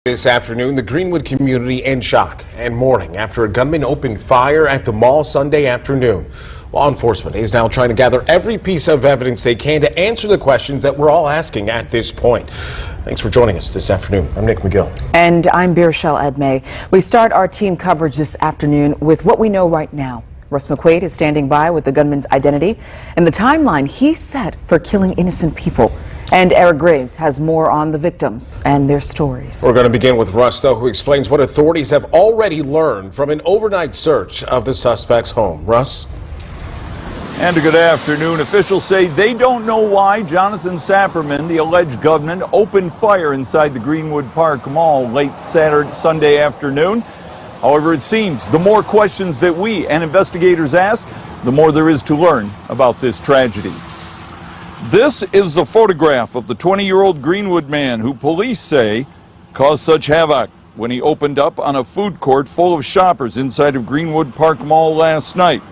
This afternoon, the Greenwood community in shock and mourning after a gunman opened fire at the mall Sunday afternoon. Law enforcement is now trying to gather every piece of evidence they can to answer the questions that we're all asking at this point. Thanks for joining us this afternoon. I'm Nick McGill. And I'm Birshel Edmay. We start our team coverage this afternoon with what we know right now. Russ McQuaid is standing by with the gunman's identity and the timeline he set for killing innocent people. And Eric Graves has more on the victims and their stories. We're going to begin with Russ, though, who explains what authorities have already learned from an overnight search of the suspect's home. Russ? And a good afternoon. Officials say they don't know why Jonathan Sapperman, the alleged gunman, opened fire inside the Greenwood Park Mall late Sunday afternoon. However, it seems the more questions that we and investigators ask, the more there is to learn about this tragedy. This is the photograph of the 20-year-old Greenwood man who police say caused such havoc when he opened up on a food court full of shoppers inside of Greenwood Park Mall last night,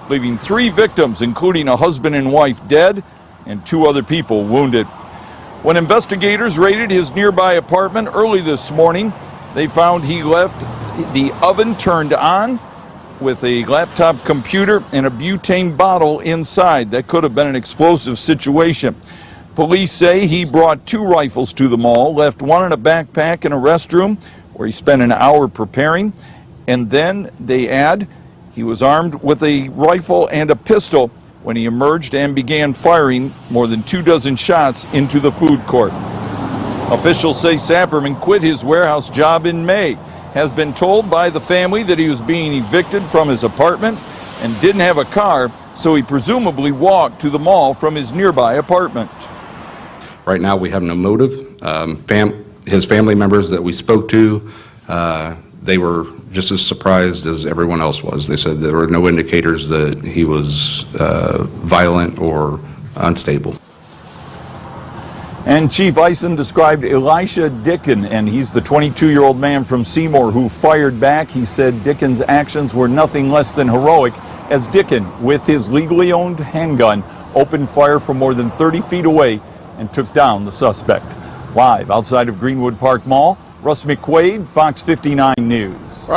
leaving 3 victims, including a husband and wife, dead and 2 other people wounded. When investigators raided his nearby apartment early this morning, they found he left the oven turned on with a laptop computer and a butane bottle inside. That could have been an explosive situation. Police say he brought 2 rifles to the mall, left one in a backpack in a restroom where he spent an hour preparing, and then they add he was armed with a rifle and a pistol when he emerged and began firing more than 24 shots into the food court. Officials say Sapperman quit his warehouse job in May, has been told by the family that he was being evicted from his apartment and didn't have a car, so he presumably walked to the mall from his nearby apartment. Right now we have no motive. His family members that we spoke to, they were just as surprised as everyone else was. They said there were no indicators that he was violent or unstable. And Chief Eisen described Elisha Dickin, and he's the 22-year-old man from Seymour who fired back. He said Dickin's actions were nothing less than heroic, as Dickin, with his legally owned handgun, opened fire from more than 30 feet away and took down the suspect. Live outside of Greenwood Park Mall, Russ McQuaid, Fox 59 News.